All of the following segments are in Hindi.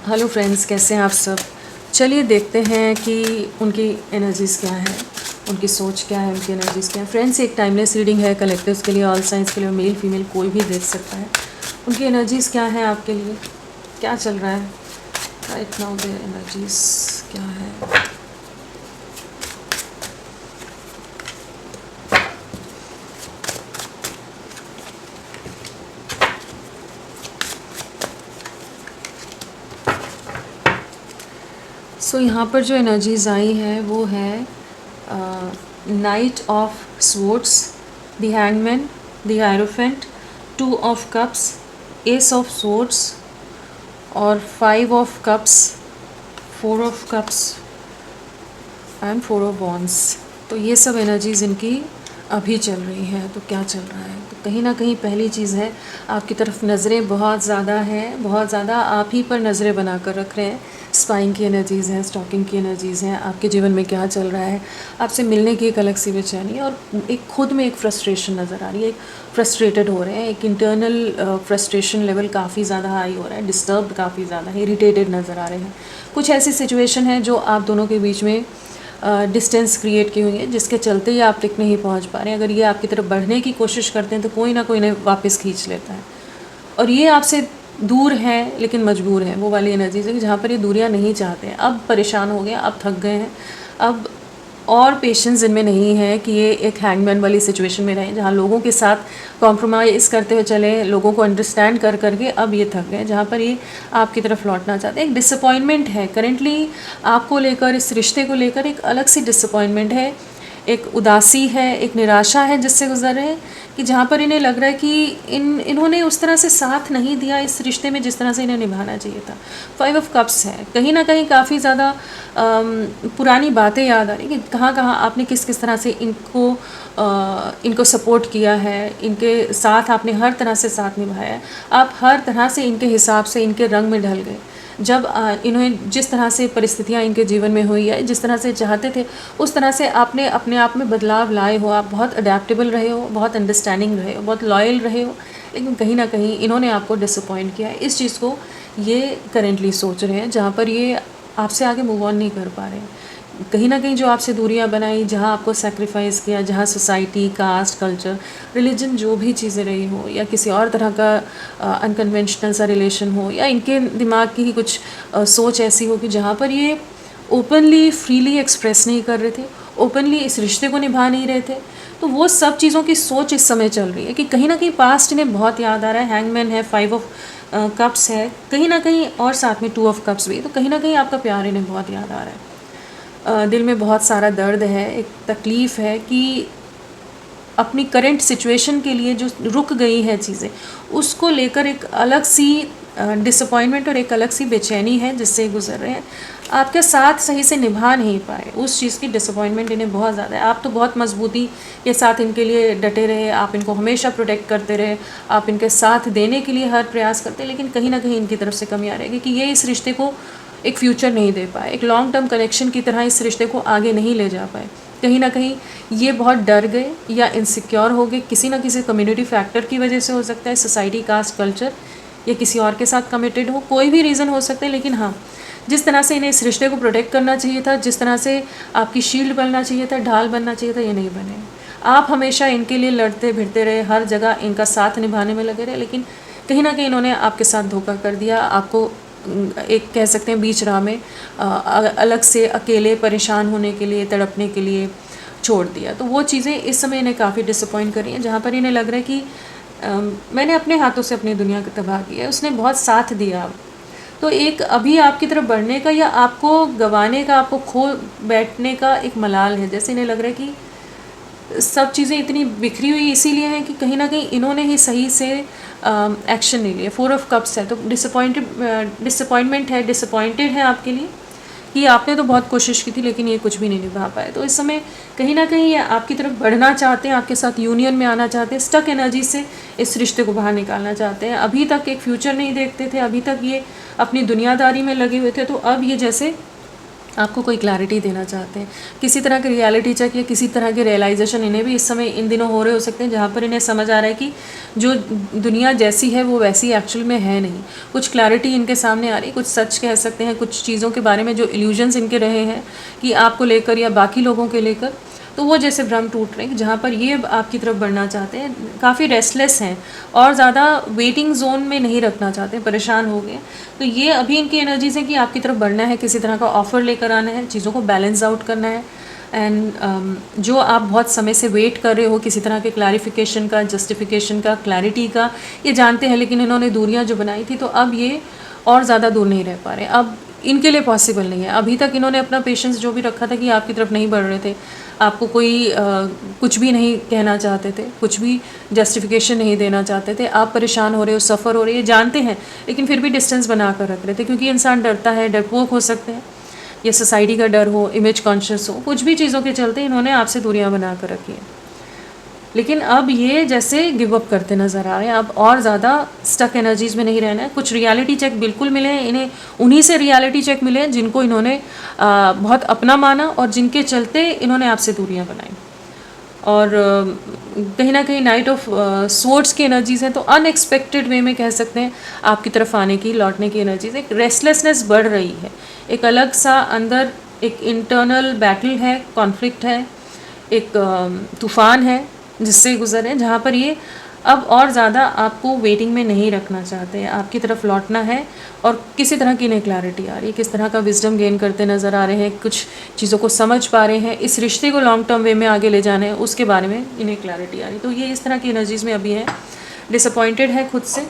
हेलो फ्रेंड्स, कैसे हैं आप सब। चलिए देखते हैं कि उनकी एनर्जीज़ क्या है, उनकी सोच क्या है, उनकी एनर्जीज़ क्या है। फ्रेंड्स, एक टाइमलेस रीडिंग है, कलेक्टिव्स के लिए, ऑल साइंस के लिए, मेल फीमेल कोई भी देख सकता है। उनकी एनर्जीज़ क्या है आपके लिए, क्या चल रहा है राइट नाउ, देयर एनर्जीज़ क्या है। सो यहाँ पर जो एनर्जीज़ आई है वो है night of swords, the hangman, the hierophant, 2 of cups, S of swords और 5 of cups, 4 of cups and 4 of wands. तो ये सब एनर्जीज़ इनकी अभी चल रही है। तो क्या चल रहा है, तो कहीं ना कहीं पहली चीज़ है, आपकी तरफ नज़रें बहुत ज़्यादा हैं, बहुत ज़्यादा आप ही पर नज़रें बना कर रख रहे हैं। स्पाइंग की एनर्जीज़ हैं, स्टॉकिंग की एनर्जीज़ हैं। आपके जीवन में क्या चल रहा है, आपसे मिलने की एक अलग सी बेचैनी और एक खुद में एक फ्रस्ट्रेशन नज़र आ रही है। एक फ्रस्ट्रेटेड हो रहे हैं, एक इंटरनल फ्रस्ट्रेशन लेवल काफ़ी ज़्यादा हाई हो रहा है, डिस्टर्ब काफ़ी ज़्यादा है, इरिटेटेड नज़र आ रहे हैं। कुछ ऐसी सिचुएशन है जो आप दोनों के बीच में डिस्टेंस क्रिएट की हुई है, जिसके चलते ही आप तक नहीं पहुंच पा रहे हैं। अगर ये आपकी तरफ बढ़ने की कोशिश करते हैं तो कोई ना कोई इन्हें वापस खींच लेता है, और ये आपसे दूर है लेकिन मजबूर है। वो वाली एनर्जीज है जहाँ पर ये दूरियाँ नहीं चाहते हैं। अब परेशान हो गए, अब थक गए हैं, अब और पेशेंस इनमें नहीं है कि ये एक हैंगमैन वाली सिचुएशन में रहें, जहाँ लोगों के साथ कॉम्प्रोमाइज़ करते हुए चले, लोगों को अंडरस्टैंड कर करके अब ये थक गए, जहाँ पर ये आपकी तरफ लौटना चाहते हैं। एक डिसअपॉइंटमेंट है करेंटली आपको लेकर, इस रिश्ते को लेकर एक अलग सी डिसअपॉइंटमेंट है, एक उदासी है, एक निराशा है जिससे गुजर रहे हैं, कि जहाँ पर इन्हें लग रहा है कि इन्होंने उस तरह से साथ नहीं दिया इस रिश्ते में जिस तरह से इन्हें निभाना चाहिए था। 5 ऑफ कप्स है, कहीं ना कहीं काफ़ी ज़्यादा पुरानी बातें याद आ रही कि कहाँ कहाँ आपने किस किस तरह से इनको सपोर्ट किया है, इनके साथ आपने हर तरह से साथ निभाया है, आप हर तरह से इनके हिसाब से इनके रंग में ढल गए। जब इन्हें जिस तरह से परिस्थितियाँ इनके जीवन में हुई है, जिस तरह से चाहते थे उस तरह से आपने अपने आप में बदलाव लाए हो, आप बहुत अडेप्टेबल रहे हो, बहुत अंडरस्टैंडिंग रहे हो, बहुत लॉयल रहे हो, लेकिन कहीं ना कहीं इन्होंने आपको डिसअपॉइंट किया है। इस चीज़ को ये करेंटली सोच रहे हैं, जहाँ पर ये आपसे आगे मूव ऑन नहीं कर पा रहे हैं। कहीं ना कहीं जो आपसे दूरियां बनाई, जहाँ आपको सेक्रीफाइस किया, जहाँ सोसाइटी, कास्ट, कल्चर, रिलीजन जो भी चीज़ें रही हो, या किसी और तरह का अनकन्वेंशनल सा रिलेशन हो, या इनके दिमाग की ही कुछ सोच ऐसी हो कि जहाँ पर ये ओपनली फ्रीली एक्सप्रेस नहीं कर रहे थे, ओपनली इस रिश्ते को निभा नहीं रहे थे। तो वो सब चीज़ों की सोच इस समय चल रही है कि कहीं ना कहीं पास्ट इन्हें बहुत याद आ रहा है। हैंगमैन है, 5 ऑफ कप्स है कहीं ना कहीं, और साथ में 2 ऑफ कप्स भी। तो कहीं ना कहीं आपका प्यार इन्हें बहुत याद आ रहा है। दिल में बहुत सारा दर्द है, एक तकलीफ़ है कि अपनी करंट सिचुएशन के लिए जो रुक गई है चीज़ें, उसको लेकर एक अलग सी डिसअपॉइंटमेंट और एक अलग सी बेचैनी है जिससे गुजर रहे हैं। आपके साथ सही से निभा नहीं पाए, उस चीज़ की डिसअपॉइंटमेंट इन्हें बहुत ज़्यादा है। आप तो बहुत मजबूती के साथ इनके लिए डटे रहे, आप इनको हमेशा प्रोटेक्ट करते रहे, आप इनके साथ देने के लिए हर प्रयास करते, लेकिन कहीं ना कहीं इनकी तरफ से कमी आ रहेगी कि ये इस रिश्ते को एक फ्यूचर नहीं दे पाए, एक लॉन्ग टर्म कनेक्शन की तरह इस रिश्ते को आगे नहीं ले जा पाए। कहीं ना कहीं ये बहुत डर गए या इनसिक्योर हो गए, किसी ना किसी कम्युनिटी फैक्टर की वजह से हो सकता है, सोसाइटी, कास्ट, कल्चर, या किसी और के साथ कमिटेड हो, कोई भी रीज़न हो सकता है। लेकिन हाँ, जिस तरह से इन्हें इस रिश्ते को प्रोटेक्ट करना चाहिए था, जिस तरह से आपकी शील्ड बनना चाहिए था, ढाल बनना चाहिए था, ये नहीं बने। आप हमेशा इनके लिए लड़ते भिड़ते रहे, हर जगह इनका साथ निभाने में लगे रहे, लेकिन कहीं ना कहीं इन्होंने आपके साथ धोखा कर दिया, आपको एक कह सकते हैं बीच राह में अलग से अकेले परेशान होने के लिए, तड़पने के लिए छोड़ दिया। तो वो चीज़ें इस समय इन्हें काफ़ी डिसअपॉइंट करी हैं, जहाँ पर इन्हें लग रहा है कि मैंने अपने हाथों से अपनी दुनिया को तबाह किया है, उसने बहुत साथ दिया। तो एक अभी आपकी तरफ बढ़ने का या आपको गंवाने का, आपको खो बैठने का एक मलाल है। जैसे इन्हें लग रहा है कि सब चीज़ें इतनी बिखरी हुई इसीलिए हैं कि कहीं ना कहीं इन्होंने ही सही से एक्शन नहीं लिया। 4 ऑफ कप्स है, तो डिसअपॉइंटमेंट है, डिसअपॉइंटेड है आपके लिए कि आपने तो बहुत कोशिश की थी लेकिन ये कुछ भी नहीं निभा पाए। तो इस समय कहीं ना कहीं ये आपकी तरफ बढ़ना चाहते हैं, आपके साथ यूनियन में आना चाहते हैं, स्टक एनर्जी से इस रिश्ते को बाहर निकालना चाहते हैं। अभी तक एक फ्यूचर नहीं देखते थे, अभी तक ये अपनी दुनियादारी में लगे हुए थे, तो अब ये जैसे आपको कोई क्लैरिटी देना चाहते हैं, किसी तरह के रियलिटी चेक या किसी तरह के रियलाइजेशन इन्हें भी इस समय इन दिनों हो रहे हो सकते हैं, जहाँ पर इन्हें समझ आ रहा है कि जो दुनिया जैसी है वो वैसी एक्चुअल में है नहीं। कुछ क्लैरिटी इनके सामने आ रही है, कुछ सच कह सकते हैं, कुछ चीज़ों के बारे में जो इल्यूजन्स इनके रहे हैं कि आपको लेकर या बाकी लोगों के लेकर, तो वो जैसे भ्रम टूट रहे हैं, जहाँ पर ये आपकी तरफ बढ़ना चाहते हैं, काफ़ी रेस्टलेस हैं और ज़्यादा वेटिंग जोन में नहीं रखना चाहते हैं, परेशान हो गए। तो ये अभी इनकी एनर्जीज है कि आपकी तरफ बढ़ना है, किसी तरह का ऑफ़र लेकर आना है, चीज़ों को बैलेंस आउट करना है। एंड जो आप बहुत समय से वेट कर रहे हो किसी तरह के क्लैरिफिकेशन का, जस्टिफिकेशन का, क्लैरिटी का, ये जानते हैं, लेकिन इन्होंने दूरियां जो बनाई थी तो अब ये और ज़्यादा दूर नहीं रह पा रहे, अब इनके लिए पॉसिबल नहीं है। अभी तक इन्होंने अपना पेशेंस जो भी रखा था कि आपकी तरफ नहीं बढ़ रहे थे, आपको कोई कुछ भी नहीं कहना चाहते थे, कुछ भी जस्टिफिकेशन नहीं देना चाहते थे, आप परेशान हो रहे हो, सफ़र हो रहे हो, ये जानते हैं, लेकिन फिर भी डिस्टेंस बना कर रख रहे थे, क्योंकि इंसान डरता है, डरपोक हो सकते हैं, या सोसाइटी का डर हो, इमेज कॉन्शियस हो, कुछ भी चीज़ों के चलते इन्होंने आपसे दूरियां बना कर रखी हैं। लेकिन अब ये जैसे गिव अप करते नज़र आ रहे हैं, अब और ज़्यादा स्टक एनर्जीज़ में नहीं रहना है। कुछ रियलिटी चेक बिल्कुल मिले हैं इन्हें, उन्हीं से रियलिटी चेक मिले हैं जिनको इन्होंने बहुत अपना माना और जिनके चलते इन्होंने आपसे दूरियां बनाई। और कहीं ना कहीं नाइट ऑफ स्वॉर्ड्स की एनर्जीज़ हैं, तो अनएक्सपेक्टेड वे में कह सकते हैं आपकी तरफ आने की, लौटने की एनर्जीज़, एक रेस्टलेसनेस बढ़ रही है, एक अलग सा अंदर एक इंटरनल बैटल है, कॉन्फ्लिक्ट है, एक तूफ़ान है जिससे गुजर है, जहाँ पर ये अब और ज़्यादा आपको वेटिंग में नहीं रखना चाहते हैं, आपकी तरफ लौटना है और किसी तरह की इन्हें क्लैरिटी आ रही है, किस तरह का विजडम गेन करते नज़र आ रहे हैं, कुछ चीज़ों को समझ पा रहे हैं, इस रिश्ते को लॉन्ग टर्म वे में आगे ले जाना है, उसके बारे में इन्हें क्लैरिटी आ रही है। तो ये इस तरह की एनर्जीज़ में अभी है, डिसअपॉइंटेड है खुद से,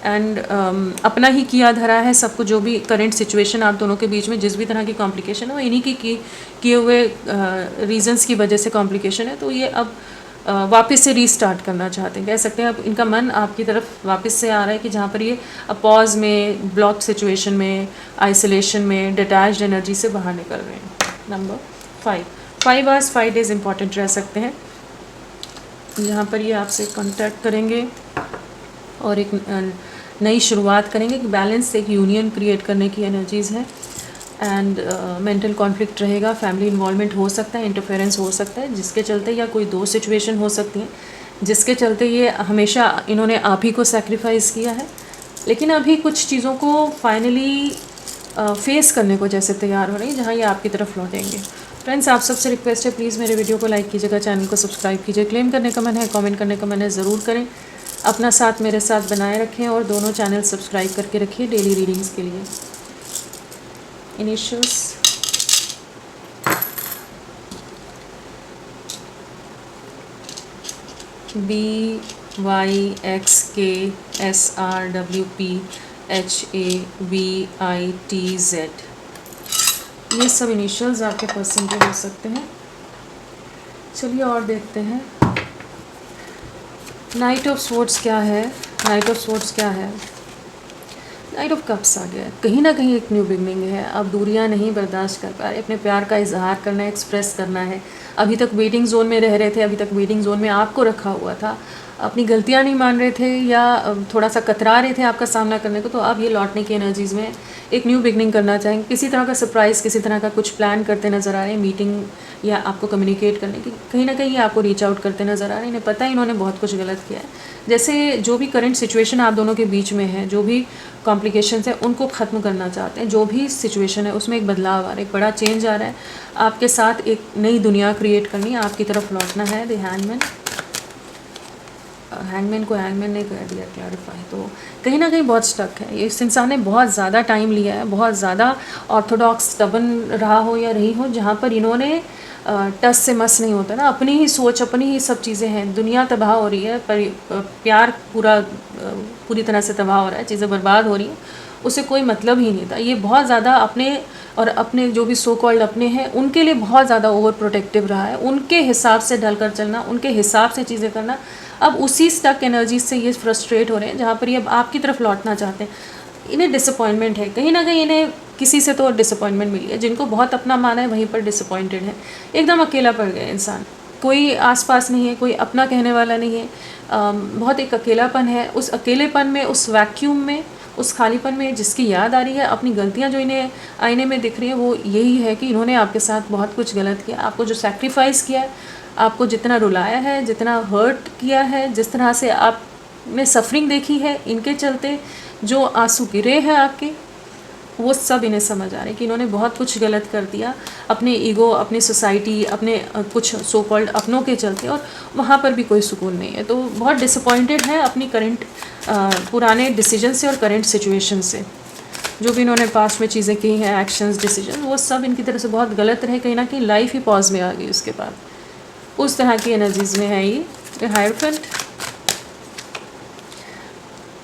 एंड अपना ही किया धरा है सब कुछ, जो भी करेंट सिचुएशन आप दोनों के बीच में जिस भी तरह की कॉम्प्लिकेशन है, इन्हीं की किए हुए रीजंस की वजह से कॉम्प्लिकेशन है। तो ये अब वापस से रीस्टार्ट करना चाहते हैं, कह सकते हैं अब इनका मन आपकी तरफ वापस से आ रहा है, कि जहाँ पर ये अब पॉज में, ब्लॉक सिचुएशन में, आइसोलेशन में, डिटैच्ड एनर्जी से बाहर निकल रहे हैं। नंबर 5 आवर्स 5 डेज इंपॉर्टेंट रह सकते हैं, जहाँ पर ये आपसे कांटेक्ट करेंगे और एक नई शुरुआत करेंगे, कि बैलेंस, एक यूनियन क्रिएट करने की एनर्जीज़ है। एंड मेंटल कॉन्फ्लिक्ट रहेगा, फैमिली इन्वॉल्वमेंट हो सकता है, इंटरफेरेंस हो सकता है, जिसके चलते, या कोई दो सिचुएशन हो सकती हैं जिसके चलते ये हमेशा इन्होंने आप ही को सेक्रीफाइस किया है, लेकिन अभी कुछ चीज़ों को फाइनली फेस करने को जैसे तैयार हो रही है, जहाँ ये आपकी तरफ लौटेंगे। फ्रेंड्स, आप सबसे रिक्वेस्ट है, प्लीज़ मेरे वीडियो को लाइक कीजिएगा, चैनल को सब्सक्राइब कीजिए, क्लेम करने का मन है, कमेंट करने का मन है, ज़रूर करें, अपना साथ मेरे साथ बनाए रखें और दोनों चैनल सब्सक्राइब करके रखिए डेली रीडिंग्स के लिए। इनिशियल्स BYXKSRWPHAVITZ, ये सब इनिशियल्स आपके पर्सन के हो सकते हैं। चलिए और देखते हैं नाइट ऑफ स्वॉर्ड्स क्या है। नाइट ऑफ स्वॉर्ड्स क्या है? नाइट ऑफ कप्स आ गया है, कहीं ना कहीं एक न्यू बिगनिंग है। अब दूरियां नहीं बर्दाश्त कर पा रहे, अपने प्यार का इजहार करना है, एक्सप्रेस करना है। अभी तक वेटिंग जोन में रह रहे थे, अभी तक वेटिंग जोन में आपको रखा हुआ था, अपनी गलतियां नहीं मान रहे थे या थोड़ा सा कतरा रहे थे आपका सामना करने को, तो अब ये लौटने की एनर्जीज़ में एक न्यू बिगनिंग करना चाहेंगे। किसी तरह का सरप्राइज़, किसी तरह का कुछ प्लान करते नज़र आ रहे हैं, मीटिंग या आपको कम्युनिकेट करने की, कहीं ना कहीं आपको रीच आउट करते नज़र आ रहे हैं। इन्हें पता है इन्होंने बहुत कुछ गलत किया है, जैसे जो भी करंट सिचुएशन आप दोनों के बीच में है, जो भी कॉम्प्लिकेशंस है, उनको ख़त्म करना चाहते हैं। जो भी सिचुएशन है उसमें एक बदलाव आ रहा है, एक बड़ा चेंज आ रहा है, आपके साथ एक नई दुनिया क्रिएट करनी है, आपकी तरफ लौटना है। द हैंगमैन को हैंगमैन ने कर दिया क्लैरिफाई, तो कहीं ना कहीं बहुत स्टक है। इस इंसान ने बहुत ज़्यादा टाइम लिया है, बहुत ज़्यादा ऑर्थोडॉक्स स्टबन रहा हो या रही हो, जहाँ पर इन्होंने टस से मस नहीं होता ना, अपनी ही सोच, अपनी ही सब चीज़ें हैं। दुनिया तबाह हो रही है, पर प्यार पूरी तरह से तबाह हो रहा है, चीज़ें बर्बाद हो रही हैं, उसे कोई मतलब ही नहीं था। ये बहुत ज़्यादा अपने और अपने जो भी सो कॉल्ड अपने हैं उनके लिए बहुत ज़्यादा ओवर प्रोटेक्टिव रहा है, उनके हिसाब से ढलकर चलना, उनके हिसाब से चीज़ें करना। अब उसी स्टक एनर्जी से ये फ्रस्ट्रेट हो रहे हैं, जहाँ पर ये अब आपकी तरफ लौटना चाहते हैं। इन्हें डिसअपॉइंटमेंट है, कहीं ना कहीं इन्हें किसी से तो डिसअपॉइंटमेंट मिली है, जिनको बहुत अपना माना है वहीं पर डिसअपॉइंटेड है। एकदम अकेला पड़ गया इंसान, कोई आसपास नहीं है, कोई अपना कहने वाला नहीं है, बहुत एक अकेलापन है। उस अकेलेपन में, उस वैक्यूम में, उस खालीपन में जिसकी याद आ रही है, अपनी गलतियाँ जो इन्हें आईने में दिख रही हैं वो यही है कि इन्होंने आपके साथ बहुत कुछ गलत किया, आपको जो सेक्रीफाइस किया है, आपको जितना रुलाया है, जितना हर्ट किया है, जिस तरह से आपने सफरिंग देखी है, इनके चलते जो आंसू गिरे हैं आपके, वो सब इन्हें समझ आ रहा है कि इन्होंने बहुत कुछ गलत कर दिया अपने ईगो, अपनी सोसाइटी, अपने कुछ सो कॉल्ड अपनों के चलते, और वहाँ पर भी कोई सुकून नहीं है। तो बहुत डिसअपॉइंटेड है अपनी करंट पुराने डिसीजन से और करंट सिचुएशन से। जो भी इन्होंने पास्ट में चीज़ें की हैं, एक्शंस, डिसीजन, वो सब इनकी तरफ से बहुत गलत रहे, कहीं ना कहीं लाइफ ही पॉज में आ गई उसके बाद। उस तरह की एनर्जीज़ में है ये हायरफेंट।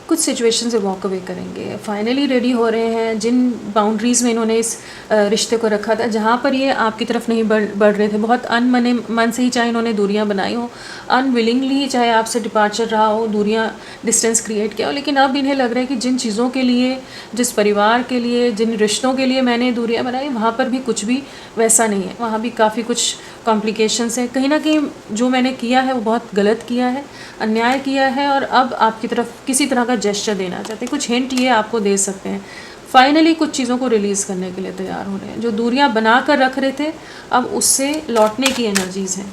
कुछ सिचुएशन से वॉक अवे करेंगे, फाइनली रेडी हो रहे हैं। जिन बाउंड्रीज़ में इन्होंने इस रिश्ते को रखा था, जहाँ पर ये आपकी तरफ नहीं बढ़ रहे थे, बहुत अनमने मन से ही चाहे इन्होंने दूरियां बनाई हो, अनविलिंगली चाहे आपसे डिपार्चर रहा हो, दूरियां, डिस्टेंस क्रिएट किया हो, लेकिन अब इन्हें लग रहा है कि जिन चीज़ों के लिए, जिस परिवार के लिए, जिन रिश्तों के लिए मैंने दूरियाँ बनाई, वहाँ पर भी कुछ भी वैसा नहीं है, वहाँ भी काफ़ी कुछ कॉम्प्लिकेशंस हैं। कहीं ना कहीं जो मैंने किया है वो बहुत गलत किया है, अन्याय किया है, और अब आपकी तरफ किसी तरह का जेस्चर देना चाहते हैं। कुछ हिंट ये आपको दे सकते हैं। फाइनली कुछ चीज़ों को रिलीज़ करने के लिए तैयार हो रहे हैं। जो दूरियां बना कर रख रहे थे, अब उससे लौटने की एनर्जीज़ हैं।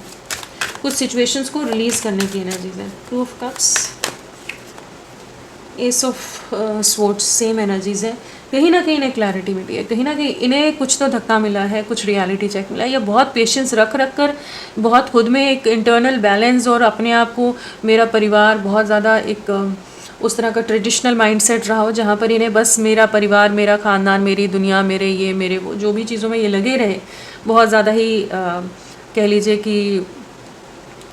कुछ सिचुएशंस को रिलीज़ करने की एनर्जीज़ हैं। Two of cups, S of swords, same energies है। कहीं ना कहीं इन्हें क्लैरिटी मिली है, कहीं ना कहीं इन्हें कुछ तो धक्का मिला है, कुछ रियलिटी चेक मिला है, या बहुत पेशेंस रख कर, बहुत खुद में एक इंटरनल बैलेंस और अपने आप को, मेरा परिवार बहुत ज़्यादा एक उस तरह का ट्रेडिशनल माइंडसेट रहा हो जहाँ पर इन्हें बस मेरा परिवार, मेरा ख़ानदान, मेरी दुनिया, मेरे ये, मेरे वो, जो भी चीज़ों में ये लगे रहे, बहुत ज़्यादा ही कह लीजिए कि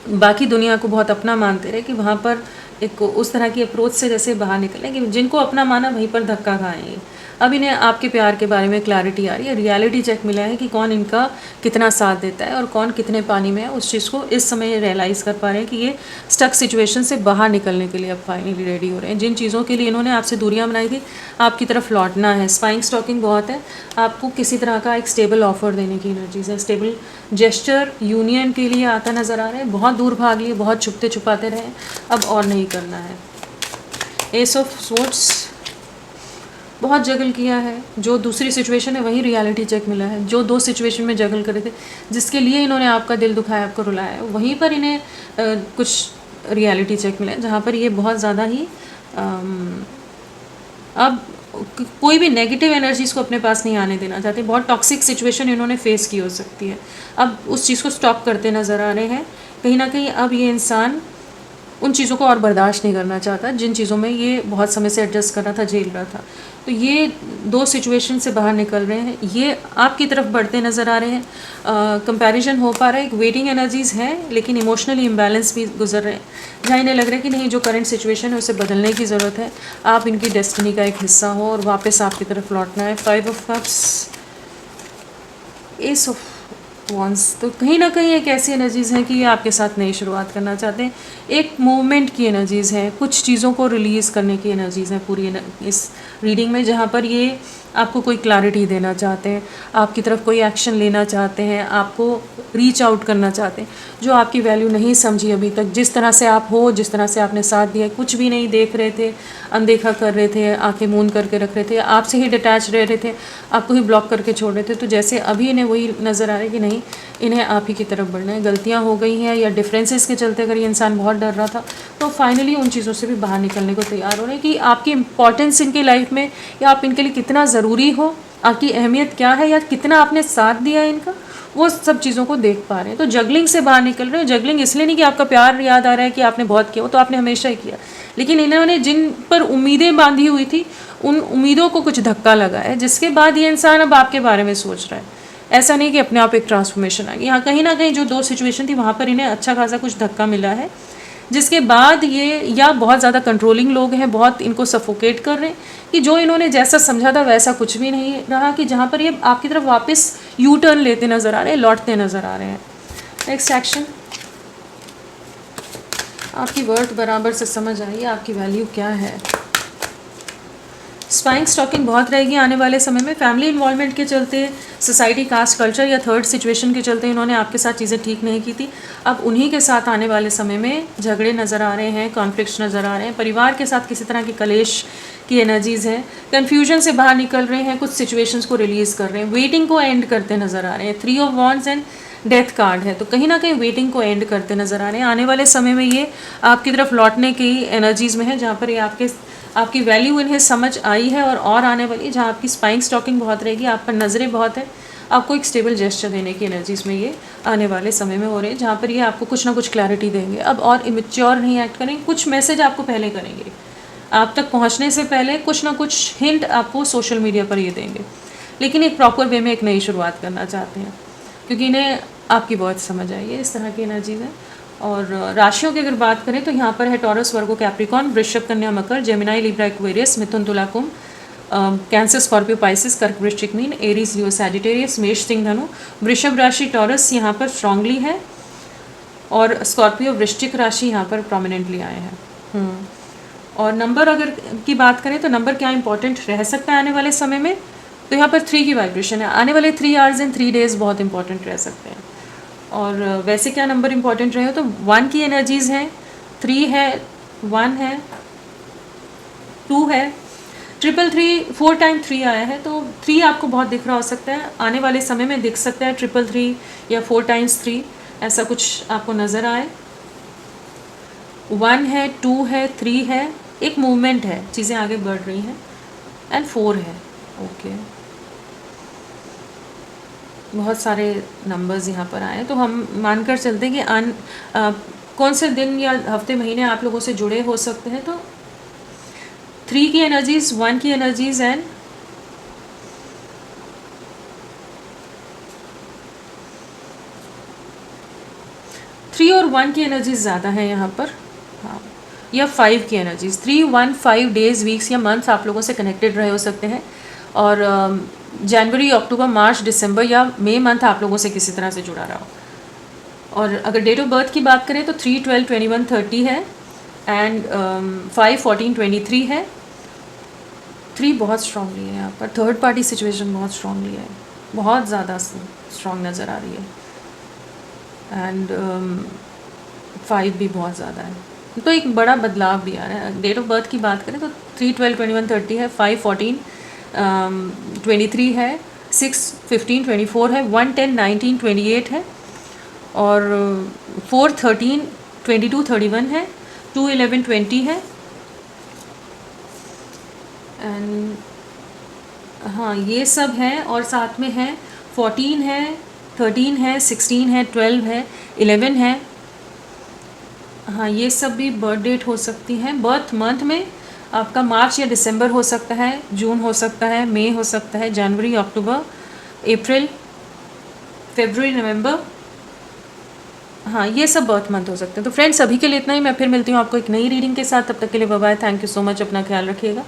बाकी दुनिया को बहुत अपना मानते रहे, कि वहाँ पर एक उस तरह की अप्रोच से जैसे बाहर निकलें कि जिनको अपना माना वहीं पर धक्का खाएंगे। अब इन्हें आपके प्यार के बारे में क्लैरिटी आ रही है, रियलिटी चेक मिला है कि कौन इनका कितना साथ देता है और कौन कितने पानी में है। उस चीज़ को इस समय रियलाइज़ कर पा रहे हैं कि ये स्टक सिचुएशन से बाहर निकलने के लिए अब फाइनली रेडी हो रहे हैं। जिन चीज़ों के लिए इन्होंने आपसे दूरियां बनाई थी, आपकी तरफ लौटना है। स्पाइंग स्टॉकिंग बहुत है, आपको किसी तरह का एक स्टेबल ऑफर देने की एनर्जीज है। स्टेबल जेस्चर यूनियन के लिए आता नज़र आ रहा है। बहुत दूर भाग लिए, बहुत छुपते छुपाते रहे, अब और नहीं करना है। एस ऑफ स्वॉर्ड्स, बहुत जगल किया है। जो दूसरी सिचुएशन है वहीं रियलिटी चेक मिला है। जो दो सिचुएशन में जगल करे थे, जिसके लिए इन्होंने आपका दिल दुखाया, आपको रुलाया है, वहीं पर इन्हें कुछ रियलिटी चेक मिला है जहाँ पर ये बहुत ज़्यादा ही अब कोई भी नेगेटिव एनर्जीज़ को अपने पास नहीं आने देना चाहते। बहुत टॉक्सिक सिचुएशन इन्होंने फेस की हो सकती है, अब उस चीज़ को स्टॉप करते नज़र आ रहे हैं। कहीं ना कहीं अब ये इंसान उन चीज़ों को और बर्दाश्त नहीं करना चाहता जिन चीज़ों में ये बहुत समय से एडजस्ट कर रहा था, झेल रहा था। तो ये दो सिचुएशन से बाहर निकल रहे हैं, ये आपकी तरफ बढ़ते नज़र आ रहे हैं। कंपैरिजन हो पा रहा है, एक वेटिंग एनर्जीज़ हैं, लेकिन इमोशनली इम्बैलेंस भी गुजर रहे हैं, जहाँ इन्हें लग रहा है कि नहीं, जो करंट सिचुएशन है उसे बदलने की ज़रूरत है, आप इनकी डेस्टिनी का एक हिस्सा हो और वापस आपकी तरफ लौटना है। 5 of cups, S of wands, तो कहीं ना कहीं एक ऐसी एनर्जीज़ हैं कि ये आपके साथ नई शुरुआत करना चाहते हैं। एक मूवमेंट की एनर्जीज़ हैं, कुछ चीज़ों को रिलीज़ करने की एनर्जीज़ हैं पूरी इस रीडिंग में, जहाँ पर ये आपको कोई क्लैरिटी देना चाहते हैं, आपकी तरफ कोई एक्शन लेना चाहते हैं, आपको रीच आउट करना चाहते हैं। जो आपकी वैल्यू नहीं समझी अभी तक, जिस तरह से आप हो, जिस तरह से आपने साथ दिया, कुछ भी नहीं देख रहे थे, अनदेखा कर रहे थे, आंखें मूंद करके रख रहे थे, आपसे ही डिटैच रह रहे थे, आपको ही ब्लॉक करके छोड़ रहे थे, तो जैसे अभी इन्हें वही नज़र आ रहा है कि नहीं, इन्हें आप ही की तरफ बढ़ना है। गलतियाँ हो गई हैं या डिफरेंसेस के चलते अगर ये इंसान बहुत डर रहा था, तो फाइनली उन चीज़ों से भी बाहर निकलने को तैयार हो रहे हैं कि आपकी इंपॉर्टेंस इनकी लाइफ में, या आप इनके लिए कितना ज़रूरी हो, आपकी अहमियत क्या है, या कितना आपने साथ दिया है इनका, वो सब चीज़ों को देख पा रहे हैं। तो जगलिंग से बाहर निकल रहे हैं। जगलिंग इसलिए नहीं कि आपका प्यार याद आ रहा है कि आपने बहुत किया, वो तो आपने हमेशा ही किया, लेकिन इन्होंने जिन पर उम्मीदें बांधी हुई थी, उन उम्मीदों को कुछ धक्का लगा है, जिसके बाद ये इंसान अब आपके बारे में सोच रहा है। ऐसा नहीं कि अपने आप एक ट्रांसफॉर्मेशन आ गई। यहाँ कहीं ना कहीं जो दो सिचुएशन थी, वहाँ पर इन्हें अच्छा खासा कुछ धक्का मिला है, जिसके बाद ये या बहुत ज़्यादा कंट्रोलिंग लोग हैं, बहुत इनको सफोकेट कर रहे हैं कि जो इन्होंने जैसा समझा था वैसा कुछ भी नहीं रहा, कि जहाँ पर ये आपकी तरफ वापस यू टर्न लेते नज़र आ रहे हैं, लौटते नज़र आ रहे हैं। नेक्स्ट एक्शन, आपकी वर्थ बराबर से समझ आइए, आपकी वैल्यू क्या है। स्पाइंग स्टॉकिंग बहुत रहेगी आने वाले समय में। फैमिली इन्वॉल्वमेंट के चलते, सोसाइटी, कास्ट, कल्चर या थर्ड सिचुएशन के चलते इन्होंने आपके साथ चीज़ें ठीक नहीं की थी। अब उन्हीं के साथ आने वाले समय में झगड़े नज़र आ रहे हैं, कॉन्फ्लिक्ट्स नज़र आ रहे हैं। परिवार के साथ किसी तरह की कलेश की एनर्जीज़ हैं, कन्फ्यूजन से बाहर निकल रहे हैं, कुछ सिचुएशंस को रिलीज़ कर रहे हैं, वेटिंग को एंड करते नज़र आ रहे हैं। 3 of wands and death card है, तो कहीं ना कहीं वेटिंग को एंड करते नज़र आ रहे हैं। आने वाले समय में ये आपकी तरफ लौटने की एनर्जीज़ में है, जहाँ पर ये आपकी वैल्यू इन्हें समझ आई है और आने वाली, जहाँ आपकी स्पाइंग स्टॉकिंग बहुत रहेगी, आप पर नज़रें बहुत है, आपको एक स्टेबल जेस्चर देने की एनर्जीज़ में ये आने वाले समय में हो रहे हैं, जहाँ पर ये आपको कुछ ना कुछ क्लैरिटी देंगे। अब और इमेच्योर नहीं एक्ट करेंगे, कुछ मैसेज आपको पहले करेंगे, आप तक पहुँचने से पहले कुछ ना कुछ हिंट आपको सोशल मीडिया पर ये देंगे, लेकिन एक प्रॉपर वे में एक नई शुरुआत करना चाहते हैं, क्योंकि इन्हें आपकी बहुत समझ आई है, इस तरह की एनर्जीज़ है। और राशियों की अगर बात करें तो यहाँ पर है टॉरस, वर्गो, कैप्रिकॉन, वृषभ, कन्या, मकर, जेमिनाई, लिब्रा, एक्वेरियस, मिथुन, तुला, कुंभ, कैंसर, स्कॉर्पियो, पाइसिस, कर्क, वृश्चिक, मीन, एरीज, लियो, सैजिटेरियस, मेष, सिंह, धनु। वृषभ राशि टॉरस यहाँ पर स्ट्रांगली है और स्कॉर्पियो, वृश्चिक राशि यहाँ पर प्रोमिनेंटली आए हैं। और नंबर अगर की बात करें तो नंबर क्या इंपॉर्टेंट रह सकता है आने वाले समय में, तो यहाँ पर 3 की वाइब्रेशन है। आने वाले 3 आवर्स एंड 3 डेज बहुत इंपॉर्टेंट रह सकते हैं। और वैसे क्या नंबर इंपॉर्टेंट रहे हो तो 1 की एनर्जीज़ हैं, 3 है, 1 है, 2 है, 333, 4 टाइम 3 आया है, तो 3 आपको बहुत दिख रहा हो सकता है, आने वाले समय में दिख सकता है 333 या 4 टाइम्स 3, ऐसा कुछ आपको नज़र आए। 1 है, 2 है, 3 है, एक मूवमेंट है, चीज़ें आगे बढ़ रही हैं, एंड 4 है। ओके, बहुत सारे नंबर्स यहाँ पर आए, तो हम मानकर चलते हैं कि कौन से दिन या हफ्ते महीने आप लोगों से जुड़े हो सकते हैं। तो 3 की एनर्जीज, 1 की एनर्जीज एंड 3 और 1 की एनर्जीज ज़्यादा है यहाँ पर, हाँ, या 5 की एनर्जीज, 3, 1, 5 डेज, वीक्स या मंथ्स आप लोगों से कनेक्टेड रहे हो सकते हैं। और जनवरी, अक्टूबर, मार्च, दिसंबर या मई मंथ आप लोगों से किसी तरह से जुड़ा रहा हो। और अगर डेट ऑफ बर्थ की बात करें तो 3, 12, 21, 30 है, एंड 5, 14, 23 है। 3 बहुत स्ट्रांगली है यहाँ पर, थर्ड पार्टी सिचुएशन बहुत स्ट्रांगली है, बहुत ज़्यादा स्ट्रांग नज़र आ रही है, एंड 5 भी बहुत ज़्यादा है, तो एक बड़ा बदलाव भी आ रहा है। डेट ऑफ बर्थ की बात करें तो 3, 12, 21, 30 है, 5, 14, 23 है, 6, 15, 24 है, 1, 10, 19, 28 है, और 4, 13, 22, 31 है, 2, 11, 20 है, एंड हाँ ये सब है, और साथ में है 14 है, 13 है, 16 है, 12 है, 11 है। हाँ ये सब भी बर्थ डेट हो सकती है। बर्थ मंथ में आपका मार्च या दिसंबर हो सकता है, जून हो सकता है, मई हो सकता है, जनवरी, अक्टूबर, अप्रैल, फरवरी, नवंबर, हाँ ये सब बर्थ मंथ हो सकते हैं। तो फ्रेंड्स अभी के लिए इतना ही, मैं फिर मिलती हूँ आपको एक नई रीडिंग के साथ, तब तक के लिए bye bye, thank you so much, अपना ख्याल रखिएगा।